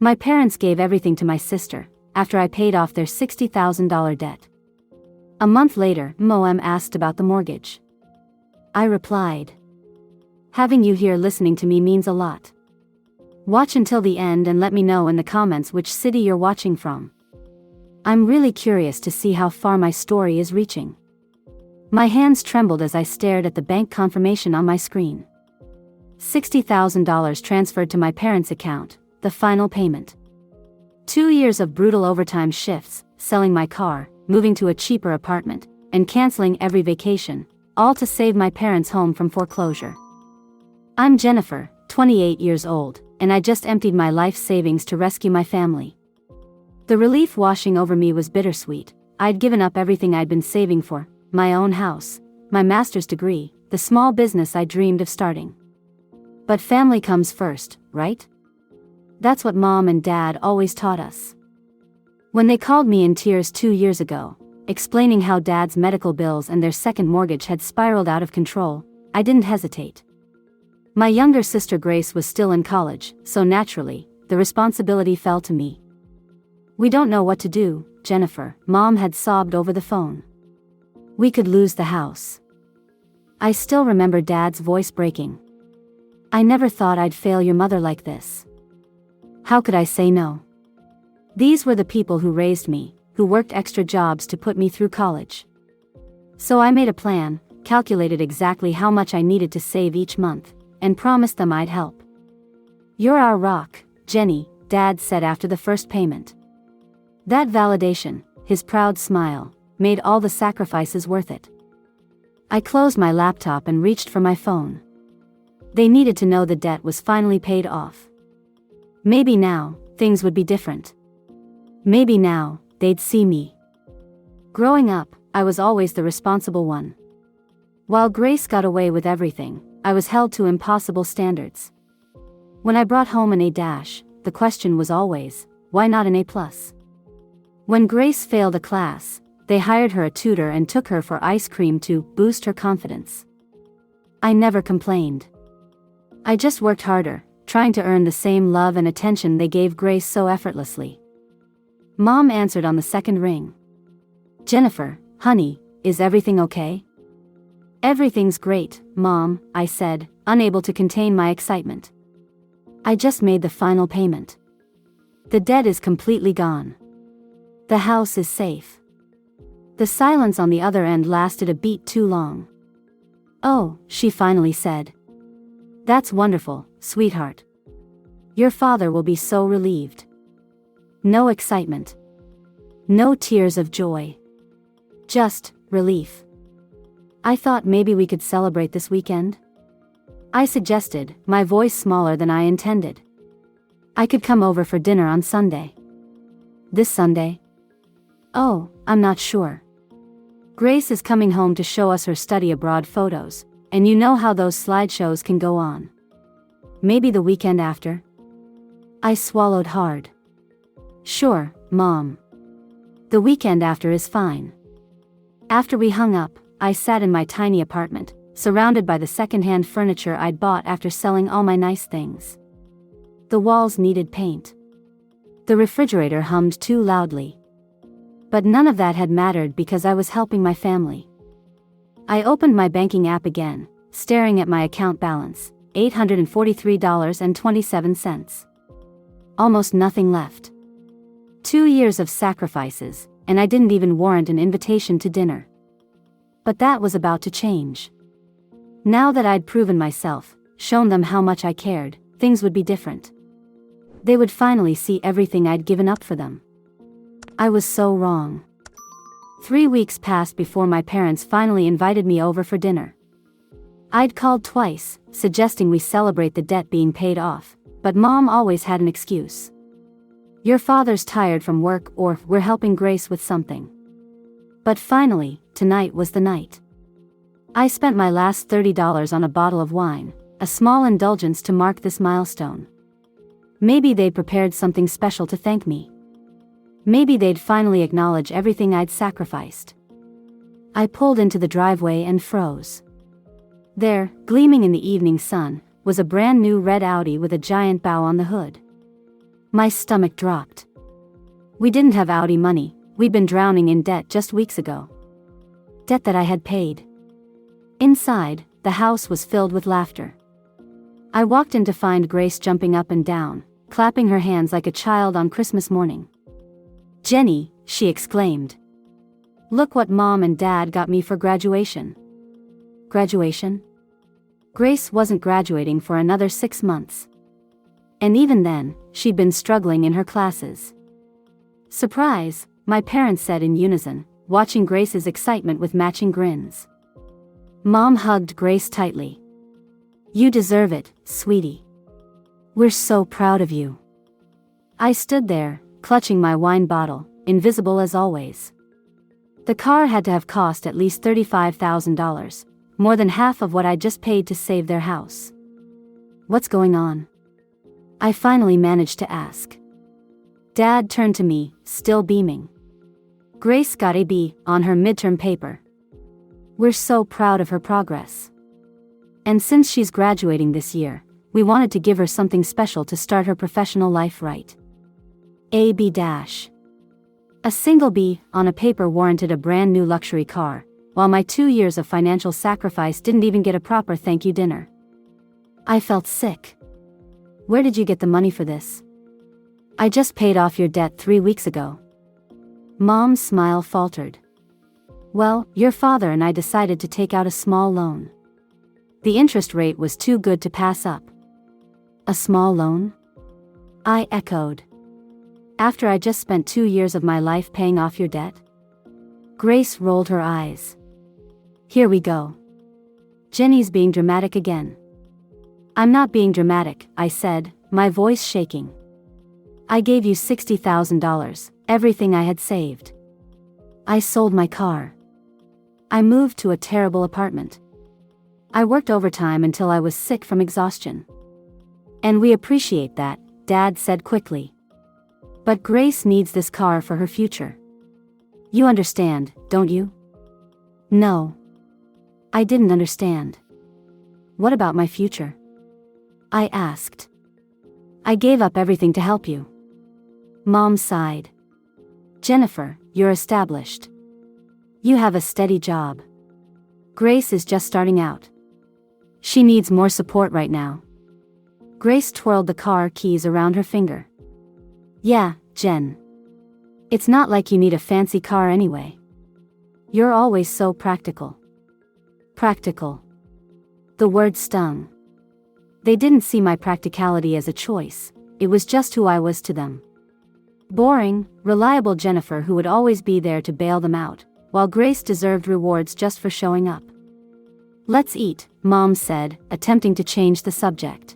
My parents gave everything to my sister, after I paid off their $60,000 debt. A month later, Moem asked about the mortgage. I replied, "Having you here listening to me means a lot. Watch until the end and let me know in the comments which city you're watching from. I'm really curious to see how far my story is reaching." My hands trembled as I stared at the bank confirmation on my screen. $60,000 transferred to my parents' account, the final payment. 2 years of brutal overtime shifts, selling my car, moving to a cheaper apartment, and canceling every vacation, all to save my parents' home from foreclosure. I'm Jennifer, 28 years old, and I just emptied my life savings to rescue my family. The relief washing over me was bittersweet. I'd given up everything I'd been saving for, my own house, my master's degree, the small business I dreamed of starting. But family comes first, right? That's what Mom and Dad always taught us. When they called me in tears 2 years ago, explaining how Dad's medical bills and their second mortgage had spiraled out of control, I didn't hesitate. My younger sister Grace was still in college, so naturally, the responsibility fell to me. "We don't know what to do, Jennifer," Mom had sobbed over the phone. "We could lose the house." I still remember Dad's voice breaking. "I never thought I'd fail your mother like this. How could I say no?" These were the people who raised me, who worked extra jobs to put me through college. So I made a plan, calculated exactly how much I needed to save each month, and promised them I'd help. "You're our rock, Jenny," Dad said after the first payment. That validation, his proud smile, made all the sacrifices worth it. I closed my laptop and reached for my phone. They needed to know the debt was finally paid off. Maybe now, things would be different. Maybe now, they'd see me. Growing up, I was always the responsible one. While Grace got away with everything, I was held to impossible standards. When I brought home an A-, the question was always, why not an A+? When Grace failed a class, they hired her a tutor and took her for ice cream to boost her confidence. I never complained. I just worked harder, trying to earn the same love and attention they gave Grace so effortlessly. Mom answered on the second ring. "Jennifer, honey, is everything okay?" "Everything's great, Mom," I said, unable to contain my excitement. "I just made the final payment. The debt is completely gone. The house is safe." The silence on the other end lasted a beat too long. "Oh," she finally said. "That's wonderful, sweetheart. Your father will be so relieved." No excitement. No tears of joy. Just relief. "I thought maybe we could celebrate this weekend?" I suggested, my voice smaller than I intended. "I could come over for dinner on Sunday." "This Sunday?" "Oh, I'm not sure. Grace is coming home to show us her study abroad photos, and you know how those slideshows can go on. Maybe the weekend after?" I swallowed hard. "Sure, Mom. The weekend after is fine." After we hung up, I sat in my tiny apartment, surrounded by the secondhand furniture I'd bought after selling all my nice things. The walls needed paint. The refrigerator hummed too loudly. But none of that had mattered because I was helping my family. I opened my banking app again, staring at my account balance, $843.27. Almost nothing left. 2 years of sacrifices, and I didn't even warrant an invitation to dinner. But that was about to change. Now that I'd proven myself, shown them how much I cared, things would be different. They would finally see everything I'd given up for them. I was so wrong. 3 weeks passed before my parents finally invited me over for dinner. I'd called twice, suggesting we celebrate the debt being paid off, but Mom always had an excuse. "Your father's tired from work," or "we're helping Grace with something." But finally, tonight was the night. I spent my last $30 on a bottle of wine, a small indulgence to mark this milestone. Maybe they'd prepared something special to thank me. Maybe they'd finally acknowledge everything I'd sacrificed. I pulled into the driveway and froze. There, gleaming in the evening sun, was a brand new red Audi with a giant bow on the hood. My stomach dropped. We didn't have Audi money, we'd been drowning in debt just weeks ago. Debt that I had paid. Inside, the house was filled with laughter. I walked in to find Grace jumping up and down, clapping her hands like a child on Christmas morning. "Jenny," she exclaimed. "Look what Mom and Dad got me for graduation." Graduation? Grace wasn't graduating for another 6 months. And even then, she'd been struggling in her classes. "Surprise," my parents said in unison, watching Grace's excitement with matching grins. Mom hugged Grace tightly. "You deserve it, sweetie. We're so proud of you." I stood there, clutching my wine bottle, invisible as always. The car had to have cost at least $35,000, more than half of what I'd just paid to save their house. "What's going on?" I finally managed to ask. Dad turned to me, still beaming. "Grace got a B on her midterm paper. We're so proud of her progress. And since she's graduating this year, we wanted to give her something special to start her professional life right." A B dash. A single B on a paper warranted a brand new luxury car, while my 2 years of financial sacrifice didn't even get a proper thank you dinner. I felt sick. "Where did you get the money for this?" "I just paid off your debt 3 weeks ago." Mom's smile faltered. "Well, your father and I decided to take out a small loan. The interest rate was too good to pass up." "A small loan?" I echoed. "After I just spent 2 years of my life paying off your debt?" Grace rolled her eyes. "Here we go. Jenny's being dramatic again." "I'm not being dramatic," I said, my voice shaking. "I gave you $60,000, everything I had saved. I sold my car. I moved to a terrible apartment. I worked overtime until I was sick from exhaustion." "And we appreciate that," Dad said quickly. "But Grace needs this car for her future. You understand, don't you?" No. I didn't understand. "What about my future?" I asked. "I gave up everything to help you." Mom sighed. "Jennifer, you're established. You have a steady job. Grace is just starting out. She needs more support right now." Grace twirled the car keys around her finger. "Yeah, Jen. It's not like you need a fancy car anyway. You're always so practical." Practical. The word stung. They didn't see my practicality as a choice, it was just who I was to them. Boring, reliable Jennifer who would always be there to bail them out, while Grace deserved rewards just for showing up. "Let's eat," Mom said, attempting to change the subject.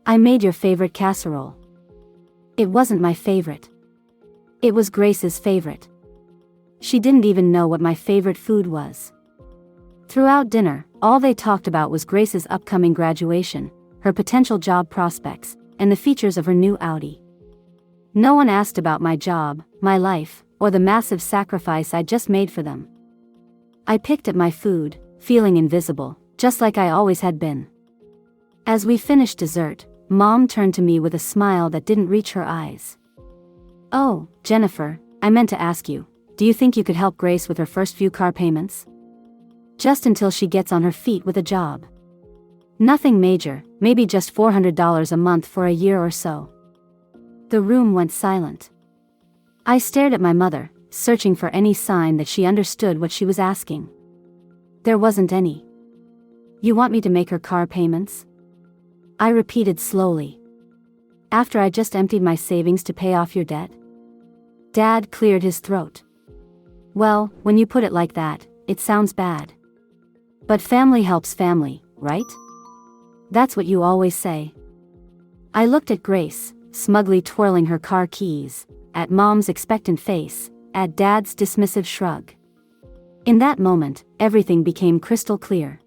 "I made your favorite casserole." It wasn't my favorite. It was Grace's favorite. She didn't even know what my favorite food was. Throughout dinner, all they talked about was Grace's upcoming graduation, her potential job prospects, and the features of her new Audi. No one asked about my job, my life, or the massive sacrifice I just made for them. I picked at my food, feeling invisible, just like I always had been. As we finished dessert, Mom turned to me with a smile that didn't reach her eyes. "Oh, Jennifer, I meant to ask you, do you think you could help Grace with her first few car payments? Just until she gets on her feet with a job. Nothing major, maybe just $400 a month for a year or so." The room went silent. I stared at my mother, searching for any sign that she understood what she was asking. There wasn't any. "You want me to make her car payments?" I repeated slowly. "After I just emptied my savings to pay off your debt?" Dad cleared his throat. "Well, when you put it like that, it sounds bad. But family helps family, right? That's what you always say." I looked at Grace, smugly twirling her car keys, at Mom's expectant face, at Dad's dismissive shrug. In that moment, everything became crystal clear.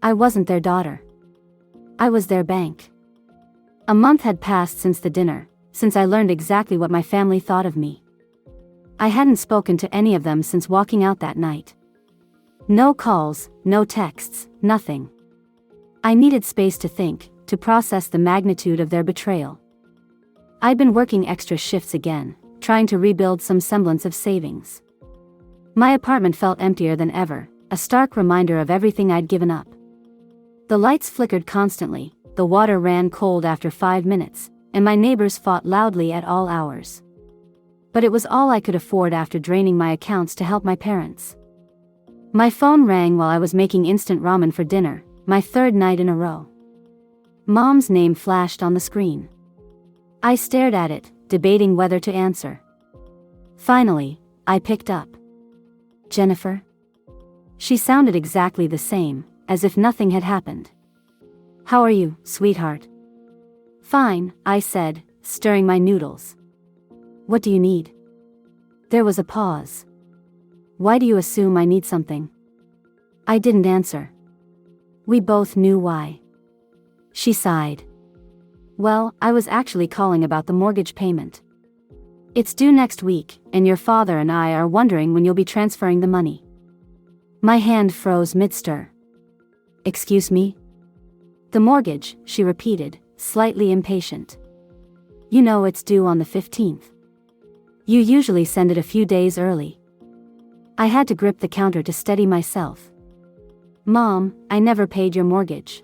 I wasn't their daughter. I was their bank. A month had passed since the dinner, since I learned exactly what my family thought of me. I hadn't spoken to any of them since walking out that night. No calls, no texts, nothing. I needed space to think, to process the magnitude of their betrayal. I'd been working extra shifts again, trying to rebuild some semblance of savings. My apartment felt emptier than ever, a stark reminder of everything I'd given up. The lights flickered constantly, the water ran cold after 5 minutes, and my neighbors fought loudly at all hours. But it was all I could afford after draining my accounts to help my parents. My phone rang while I was making instant ramen for dinner, my 3rd night in a row. Mom's name flashed on the screen. I stared at it, debating whether to answer. Finally, I picked up. Jennifer? She sounded exactly the same, as if nothing had happened. How are you, sweetheart? Fine, I said, stirring my noodles. What do you need? There was a pause. Why do you assume I need something? I didn't answer. We both knew why. She sighed. Well, I was actually calling about the mortgage payment. It's due next week, and your father and I are wondering when you'll be transferring the money. My hand froze mid-stir. Excuse me? The mortgage, she repeated, slightly impatient. You know it's due on the 15th. You usually send it a few days early. I had to grip the counter to steady myself. Mom, I never paid your mortgage.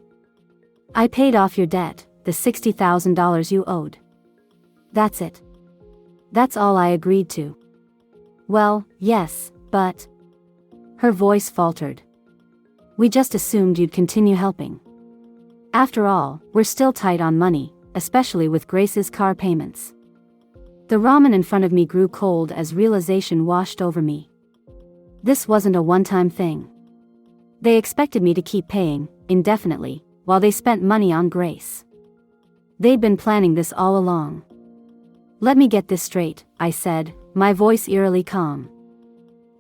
I paid off your debt, the $60,000 you owed. That's it. That's all I agreed to. Well, yes, but... Her voice faltered. We just assumed you'd continue helping. After all, we're still tight on money, especially with Grace's car payments. The ramen in front of me grew cold as realization washed over me. This wasn't a one-time thing. They expected me to keep paying, indefinitely, while they spent money on Grace. They'd been planning this all along. Let me get this straight, I said, my voice eerily calm.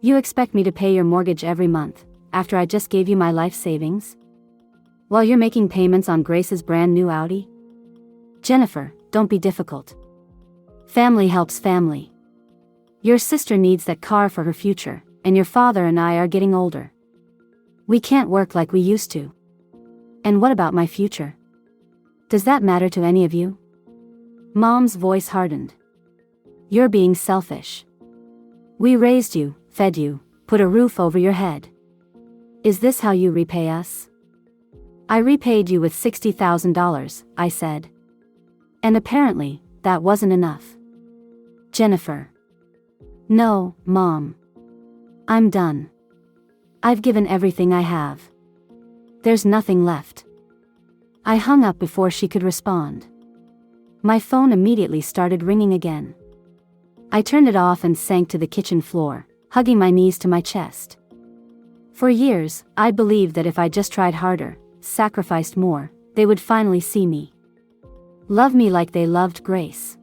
You expect me to pay your mortgage every month, after I just gave you my life savings? While you're making payments on Grace's brand new Audi? Jennifer, don't be difficult. Family helps family. Your sister needs that car for her future, and your father and I are getting older. We can't work like we used to. And what about my future? Does that matter to any of you? Mom's voice hardened. You're being selfish. We raised you, fed you, put a roof over your head. Is this how you repay us? I repaid you with $60,000, I said. And apparently, that wasn't enough. Jennifer. No, Mom. I'm done. I've given everything I have. There's nothing left. I hung up before she could respond. My phone immediately started ringing again. I turned it off and sank to the kitchen floor, hugging my knees to my chest. For years, I believed that if I just tried harder, sacrificed more, they would finally see me. Love me like they loved Grace.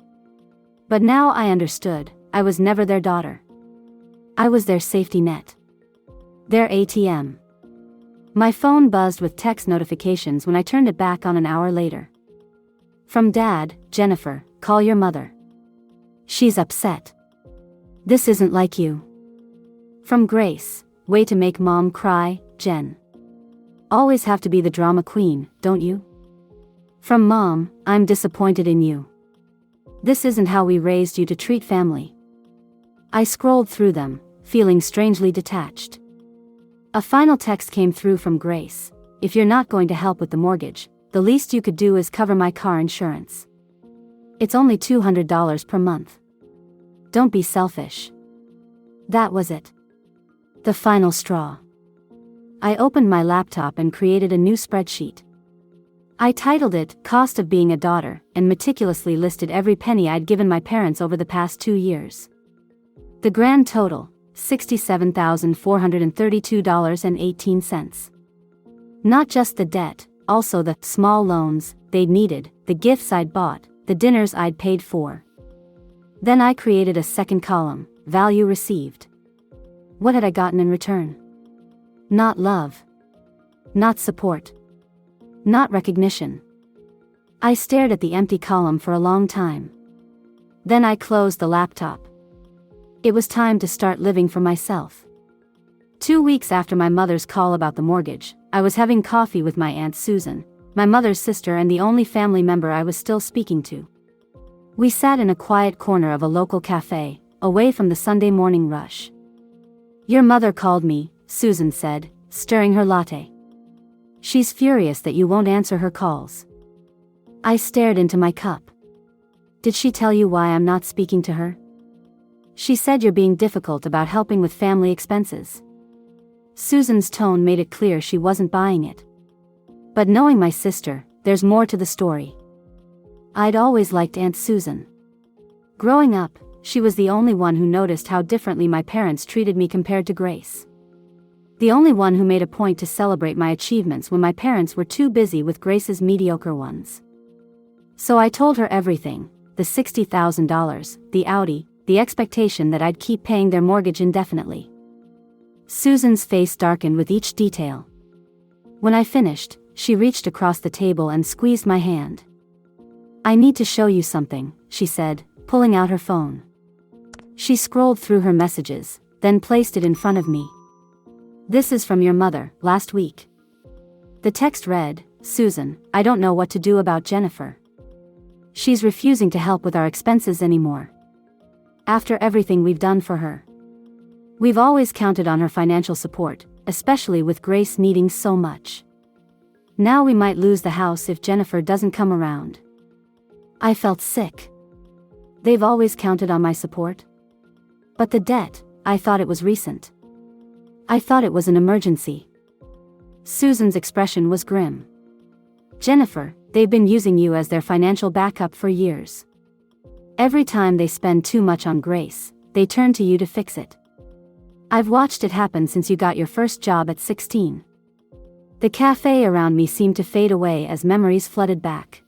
But now I understood, I was never their daughter. I was their safety net. Their ATM. My phone buzzed with text notifications when I turned it back on an hour later. From Dad, Jennifer, call your mother. She's upset. This isn't like you. From Grace, way to make Mom cry, Jen. Always have to be the drama queen, don't you? From Mom, I'm disappointed in you. This isn't how we raised you to treat family. I scrolled through them, feeling strangely detached. A final text came through from Grace. If you're not going to help with the mortgage, the least you could do is cover my car insurance. It's only $200 per month. Don't be selfish. That was it. The final straw. I opened my laptop and created a new spreadsheet. I titled it, Cost of Being a Daughter, and meticulously listed every penny I'd given my parents over the past 2 years. The grand total, $67,432.18. Not just the debt, also the small loans they'd needed, the gifts I'd bought, the dinners I'd paid for. Then I created a second column, value received. What had I gotten in return? Not love. Not support. Not recognition. I stared at the empty column for a long time. Then I closed the laptop. It was time to start living for myself. 2 weeks after my mother's call about the mortgage, I was having coffee with my Aunt Susan, my mother's sister and the only family member I was still speaking to. We sat in a quiet corner of a local cafe, away from the Sunday morning rush. "Your mother called me," Susan said, stirring her latte. "She's furious that you won't answer her calls." I stared into my cup. "Did she tell you why I'm not speaking to her?" "She said you're being difficult about helping with family expenses." Susan's tone made it clear she wasn't buying it. But knowing my sister, there's more to the story. I'd always liked Aunt Susan. Growing up, she was the only one who noticed how differently my parents treated me compared to Grace. The only one who made a point to celebrate my achievements when my parents were too busy with Grace's mediocre ones. So I told her everything: the $60,000, the Audi, the expectation that I'd keep paying their mortgage indefinitely. Susan's face darkened with each detail. When I finished, she reached across the table and squeezed my hand. "I need to show you something," she said, pulling out her phone. She scrolled through her messages, then placed it in front of me. "This is from your mother, last week." The text read, "Susan, I don't know what to do about Jennifer. She's refusing to help with our expenses anymore. After everything we've done for her. We've always counted on her financial support, especially with Grace needing so much. Now we might lose the house if Jennifer doesn't come around." I felt sick. They've always counted on my support? But the debt, I thought it was recent. I thought it was an emergency. Susan's expression was grim. "Jennifer, they've been using you as their financial backup for years. Every time they spend too much on Grace, they turn to you to fix it. I've watched it happen since you got your first job at 16. The cafe around me seemed to fade away as memories flooded back.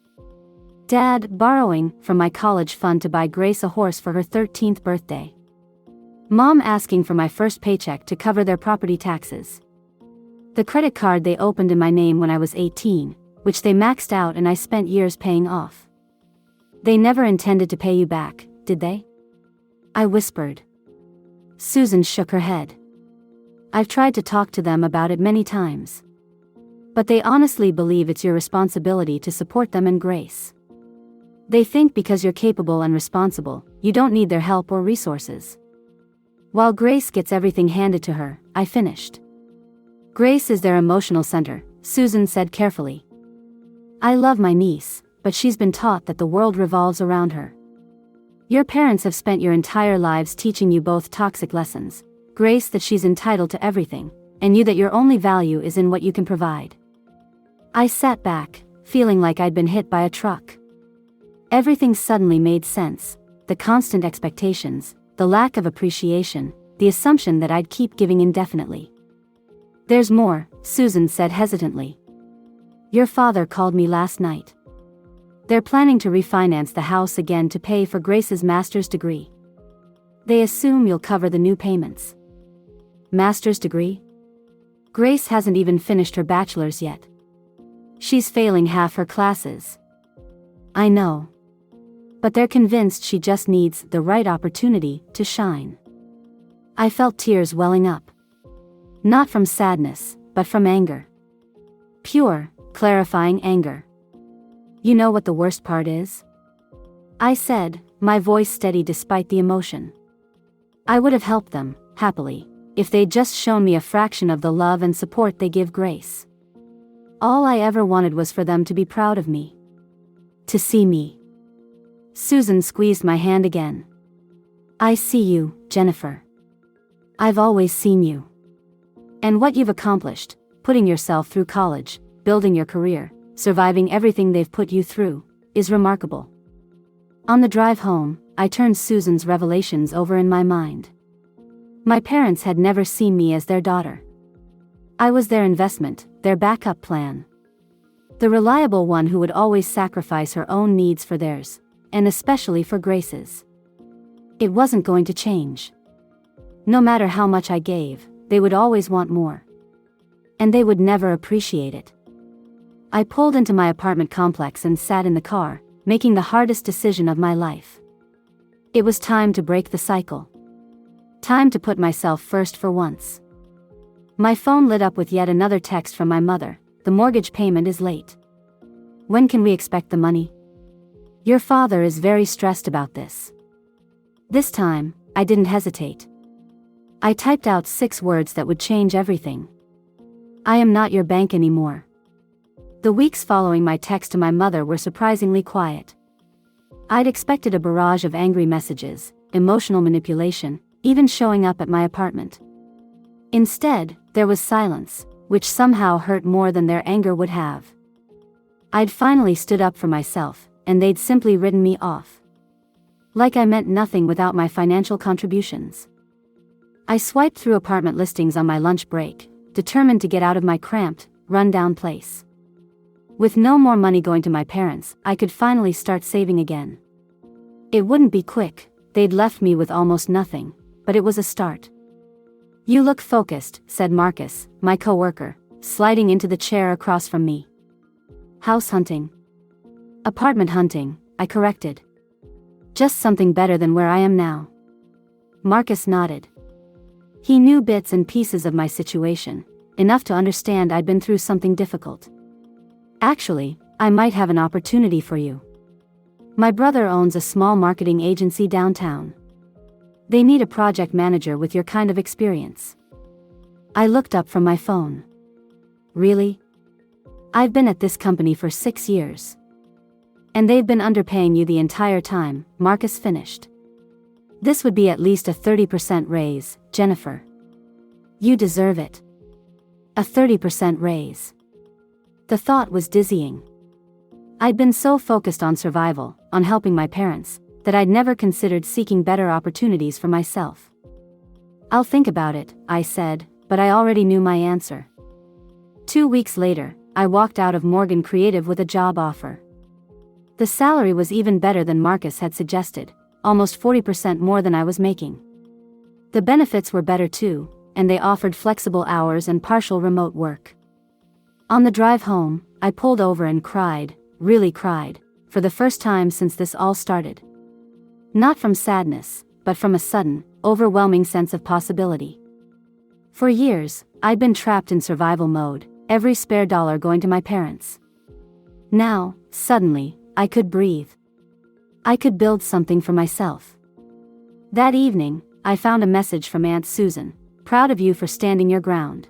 Dad borrowing from my college fund to buy Grace a horse for her 13th birthday. Mom asking for my first paycheck to cover their property taxes. The credit card they opened in my name when I was 18, which they maxed out and I spent years paying off. They never intended to pay you back, did they?" I whispered. Susan shook her head. "I've tried to talk to them about it many times. But they honestly believe it's your responsibility to support them and Grace. They think because you're capable and responsible, you don't need their help or resources. While Grace gets everything handed to her," I finished. "Grace is their emotional center," Susan said carefully. "I love my niece, but she's been taught that the world revolves around her. Your parents have spent your entire lives teaching you both toxic lessons: Grace that she's entitled to everything, and you that your only value is in what you can provide." I sat back, feeling like I'd been hit by a truck. Everything suddenly made sense: the constant expectations, the lack of appreciation, the assumption that I'd keep giving indefinitely. "There's more," Susan said hesitantly. "Your father called me last night. They're planning to refinance the house again to pay for Grace's master's degree. They assume you'll cover the new payments." Master's degree? Grace hasn't even finished her bachelor's yet. She's failing half her classes. I know. But they're convinced she just needs the right opportunity to shine. I felt tears welling up. Not from sadness, but from anger. Pure, clarifying anger. "You know what the worst part is?" I said, my voice steady despite the emotion. "I would have helped them, happily, if they'd just shown me a fraction of the love and support they give Grace. All I ever wanted was for them to be proud of me. To see me." Susan squeezed my hand again. "I see you, Jennifer. I've always seen you. And what you've accomplished, putting yourself through college, building your career, surviving everything they've put you through, is remarkable." On the drive home, I turned Susan's revelations over in my mind. My parents had never seen me as their daughter. I was their investment, their backup plan. The reliable one who would always sacrifice her own needs for theirs, and especially for Grace's. It wasn't going to change. No matter how much I gave, they would always want more. And they would never appreciate it. I pulled into my apartment complex and sat in the car, making the hardest decision of my life. It was time to break the cycle. Time to put myself first for once. My phone lit up with yet another text from my mother: "The mortgage payment is late. When can we expect the money?" Your father is very stressed about this. This time, I didn't hesitate. I typed out 6 words that would change everything. I am not your bank anymore. The weeks following my text to my mother were surprisingly quiet. I'd expected a barrage of angry messages, emotional manipulation, even showing up at my apartment. Instead, there was silence, which somehow hurt more than their anger would have. I'd finally stood up for myself, and they'd simply written me off. Like I meant nothing without my financial contributions. I swiped through apartment listings on my lunch break, determined to get out of my cramped, run-down place. With no more money going to my parents, I could finally start saving again. It wouldn't be quick, they'd left me with almost nothing, but it was a start. You look focused, said Marcus, my coworker, sliding into the chair across from me. House hunting. Apartment hunting, I corrected. Just something better than where I am now. Marcus nodded. He knew bits and pieces of my situation, enough to understand I'd been through something difficult. Actually, I might have an opportunity for you. My brother owns a small marketing agency downtown. They need a project manager with your kind of experience. I looked up from my phone. Really? I've been at this company for 6 years. And they've been underpaying you the entire time, Marcus finished. This would be at least a 30% raise, Jennifer. You deserve it. A 30% raise. The thought was dizzying. I'd been so focused on survival, on helping my parents, that I'd never considered seeking better opportunities for myself. I'll think about it, I said, but I already knew my answer. 2 weeks later, I walked out of Morgan Creative with a job offer. The salary was even better than Marcus had suggested, almost 40% more than I was making. The benefits were better too, and they offered flexible hours and partial remote work. On the drive home, I pulled over and cried, really cried, for the first time since this all started. Not from sadness, but from a sudden, overwhelming sense of possibility. For years, I'd been trapped in survival mode, every spare dollar going to my parents. Now, suddenly, I could breathe. I could build something for myself. That evening, I found a message from Aunt Susan, proud of you for standing your ground.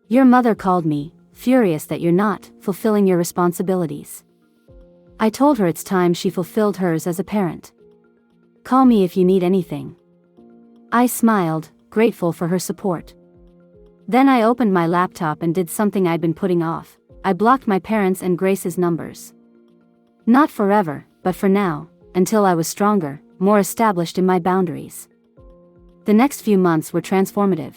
Your mother called me, furious that you're not fulfilling your responsibilities. I told her it's time she fulfilled hers as a parent. Call me if you need anything. I smiled, grateful for her support. Then I opened my laptop and did something I'd been putting off. I blocked my parents' and Grace's numbers. Not forever, but for now, until I was stronger, more established in my boundaries. The next few months were transformative.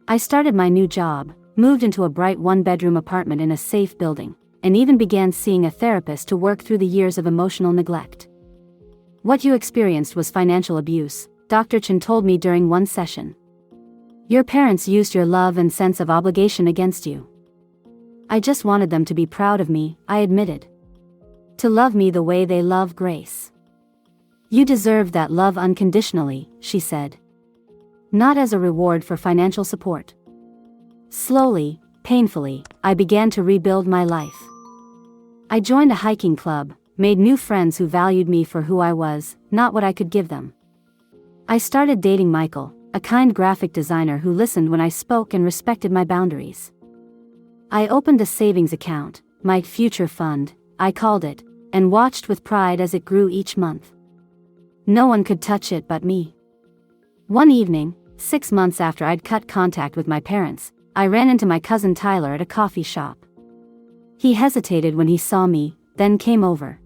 I started my new job, moved into a bright 1-bedroom apartment in a safe building, and even began seeing a therapist to work through the years of emotional neglect. What you experienced was financial abuse, Dr. Chen told me during one session. Your parents used your love and sense of obligation against you. I just wanted them to be proud of me, I admitted. To love me the way they love Grace. You deserve that love unconditionally, she said. Not as a reward for financial support. Slowly, painfully, I began to rebuild my life. I joined a hiking club, made new friends who valued me for who I was, not what I could give them. I started dating Michael, a kind graphic designer who listened when I spoke and respected my boundaries. I opened a savings account, my future fund, I called it, and watched with pride as it grew each month. No one could touch it but me. One evening, 6 months after I'd cut contact with my parents, I ran into my cousin Tyler at a coffee shop. He hesitated when he saw me, then came over.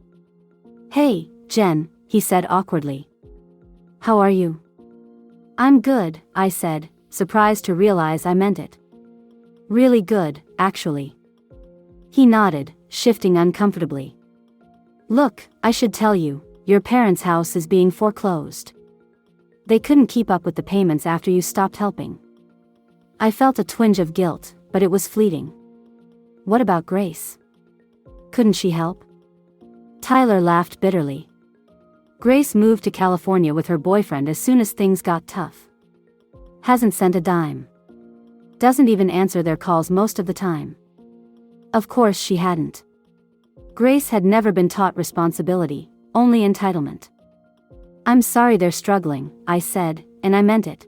Hey, Jen, he said awkwardly. How are you? I'm good, I said, surprised to realize I meant it. Really good, actually. He nodded, shifting uncomfortably. Look, I should tell you, your parents' house is being foreclosed. They couldn't keep up with the payments after you stopped helping. I felt a twinge of guilt, but it was fleeting. What about Grace? Couldn't she help? Tyler laughed bitterly. Grace moved to California with her boyfriend as soon as things got tough. Hasn't sent a dime. Doesn't even answer their calls most of the time. Of course she hadn't. Grace had never been taught responsibility, only entitlement. "I'm sorry they're struggling," I said, and I meant it.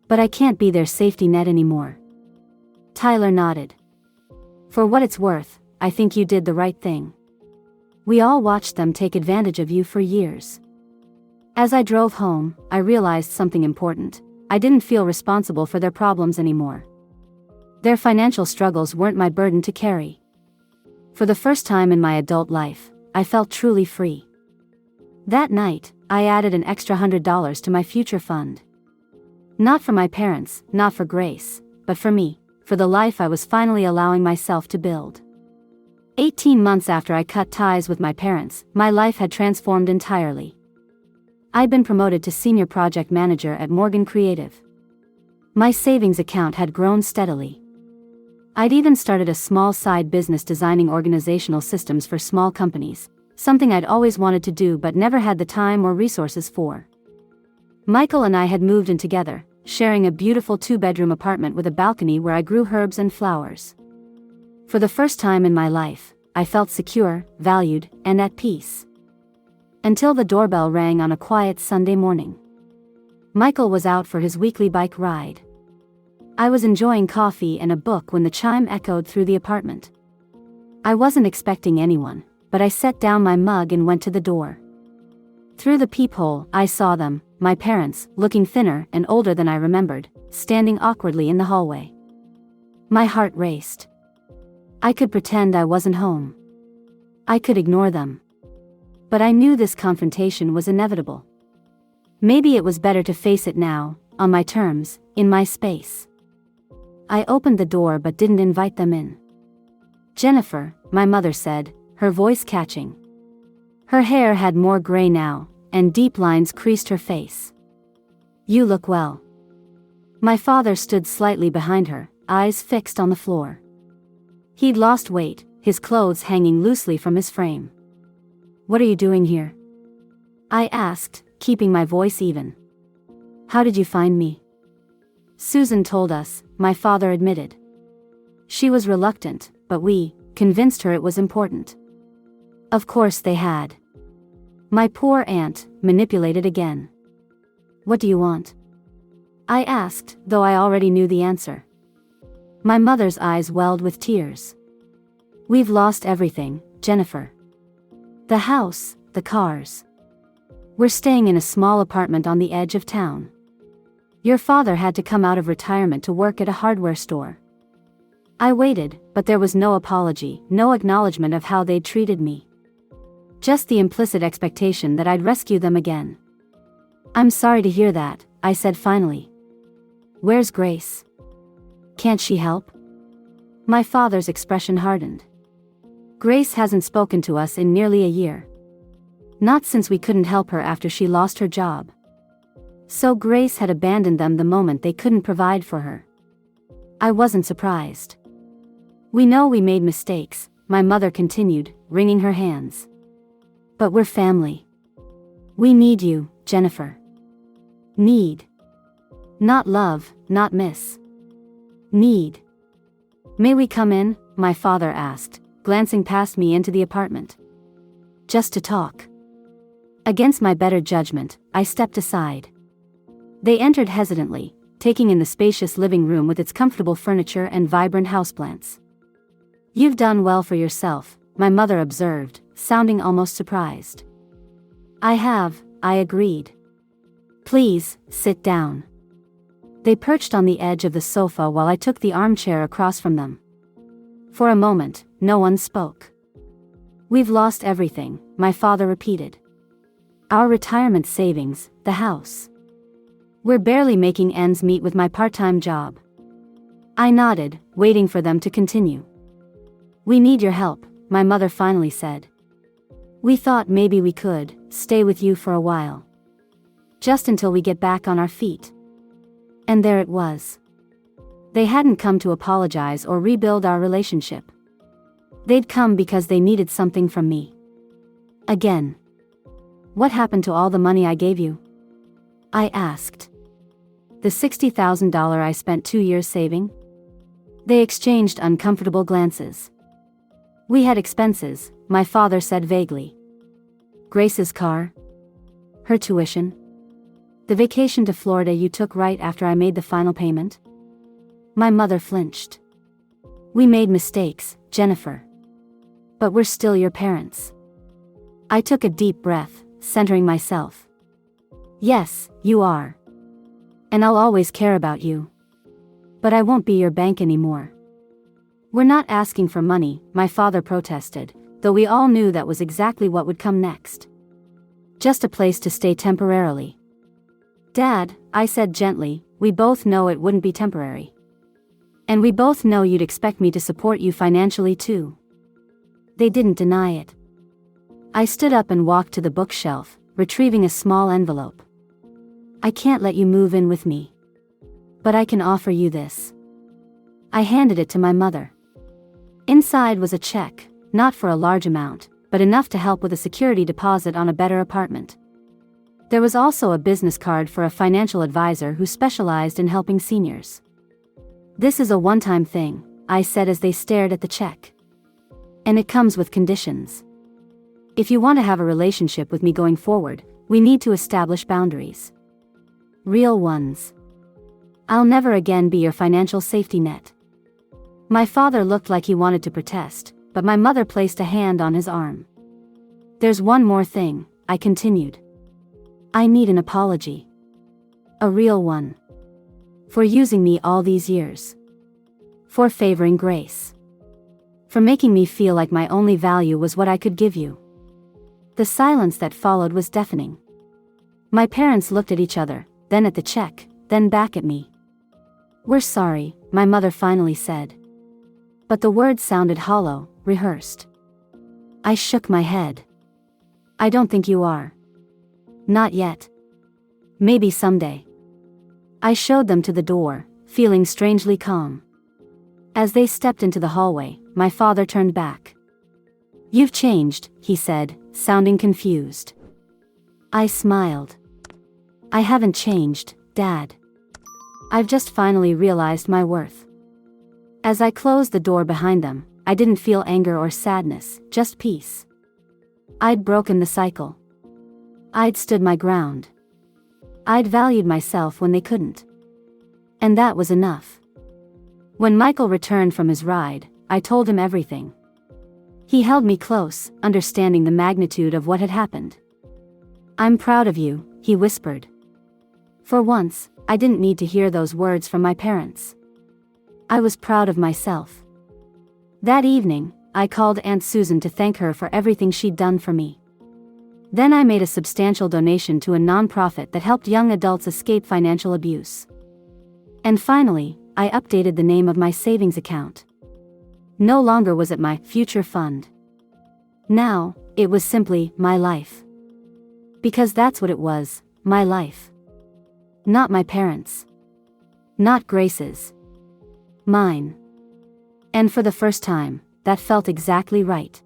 "But I can't be their safety net anymore." Tyler nodded. "For what it's worth, I think you did the right thing. We all watched them take advantage of you for years." As I drove home, I realized something important. I didn't feel responsible for their problems anymore. Their financial struggles weren't my burden to carry. For the first time in my adult life, I felt truly free. That night, I added an extra $100 to my future fund. Not for my parents, not for Grace, but for me, for the life I was finally allowing myself to build. 18 months after I cut ties with my parents, my life had transformed entirely. I'd been promoted to senior project manager at Morgan Creative. My savings account had grown steadily. I'd even started a small side business designing organizational systems for small companies, something I'd always wanted to do but never had the time or resources for. Michael and I had moved in together, sharing a beautiful 2-bedroom apartment with a balcony where I grew herbs and flowers. For the first time in my life, I felt secure, valued, and at peace. Until the doorbell rang on a quiet Sunday morning. Michael was out for his weekly bike ride. I was enjoying coffee and a book when the chime echoed through the apartment. I wasn't expecting anyone, but I set down my mug and went to the door. Through the peephole, I saw them, my parents, looking thinner and older than I remembered, standing awkwardly in the hallway. My heart raced. I could pretend I wasn't home. I could ignore them. But I knew this confrontation was inevitable. Maybe it was better to face it now, on my terms, in my space. I opened the door but didn't invite them in. "Jennifer," my mother said, her voice catching. Her hair had more gray now, and deep lines creased her face. "You look well." My father stood slightly behind her, eyes fixed on the floor. He'd lost weight, his clothes hanging loosely from his frame. "What are you doing here?" I asked, keeping my voice even. "How did you find me?" "Susan told us," my father admitted. She was reluctant, but we convinced her it was important. Of course they had. My poor aunt, manipulated again. "What do you want?" I asked, though I already knew the answer. My mother's eyes welled with tears. "We've lost everything, Jennifer. The house, the cars. We're staying in a small apartment on the edge of town. Your father had to come out of retirement to work at a hardware store." I waited, but there was no apology, no acknowledgement of how they'd treated me. Just the implicit expectation that I'd rescue them again. "I'm sorry to hear that," I said finally. "Where's Grace? Can't she help?" My father's expression hardened. "Grace hasn't spoken to us in nearly a year. Not since we couldn't help her after she lost her job. So Grace had abandoned them the moment they couldn't provide for her." I wasn't surprised. "We know we made mistakes," my mother continued, wringing her hands. "But we're family. We need you, Jennifer. Need. Not love, not miss. Need." "May we come in?" my father asked, glancing past me into the apartment. "Just to talk." Against my better judgment, I stepped aside. They entered hesitantly, taking in the spacious living room with its comfortable furniture and vibrant houseplants. "You've done well for yourself," my mother observed, sounding almost surprised. "I have," I agreed. "Please, sit down." They perched on the edge of the sofa while I took the armchair across from them. For a moment, no one spoke. "We've lost everything," my father repeated. "Our retirement savings, the house. We're barely making ends meet with my part-time job." I nodded, waiting for them to continue. "We need your help," my mother finally said. "We thought maybe we could stay with you for a while. Just until we get back on our feet." And there it was. They hadn't come to apologize or rebuild our relationship. They'd come because they needed something from me. Again. "What happened to all the money I gave you?" I asked. "The $60,000 I spent 2 years saving?" They exchanged uncomfortable glances. We had expenses, my father said vaguely. Grace's car? Her tuition? The vacation to Florida you took right after I made the final payment? My mother flinched. We made mistakes, Jennifer. But we're still your parents. I took a deep breath, centering myself. Yes, you are. And I'll always care about you. But I won't be your bank anymore. We're not asking for money, my father protested, though we all knew that was exactly what would come next. Just a place to stay temporarily. Dad, I said gently, we both know it wouldn't be temporary. And we both know you'd expect me to support you financially too. They didn't deny it. I stood up and walked to the bookshelf, retrieving a small envelope. I can't let you move in with me. But I can offer you this. I handed it to my mother. Inside was a check, not for a large amount, but enough to help with a security deposit on a better apartment. There was also a business card for a financial advisor who specialized in helping seniors. This is a one-time thing, I said as they stared at the check. And it comes with conditions. If you want to have a relationship with me going forward, we need to establish boundaries. Real ones. I'll never again be your financial safety net. My father looked like he wanted to protest, but my mother placed a hand on his arm. There's one more thing, I continued. I need an apology. A real one. For using me all these years. For favoring Grace. For making me feel like my only value was what I could give you. The silence that followed was deafening. My parents looked at each other, then at the check, then back at me. We're sorry, my mother finally said. But the words sounded hollow, rehearsed. I shook my head. I don't think you are. Not yet. Maybe someday. I showed them to the door, feeling strangely calm. As they stepped into the hallway, my father turned back. You've changed, he said, sounding confused. I smiled. I haven't changed, Dad. I've just finally realized my worth. As I closed the door behind them, I didn't feel anger or sadness, just peace. I'd broken the cycle. I'd stood my ground. I'd valued myself when they couldn't. And that was enough. When Michael returned from his ride, I told him everything. He held me close, understanding the magnitude of what had happened. I'm proud of you, he whispered. For once, I didn't need to hear those words from my parents. I was proud of myself. That evening, I called Aunt Susan to thank her for everything she'd done for me. Then I made a substantial donation to a nonprofit that helped young adults escape financial abuse. And finally, I updated the name of my savings account. No longer was it my future fund. Now, it was simply my life. Because that's what it was, my life. Not my parents'. Not Grace's. Mine. And for the first time, that felt exactly right.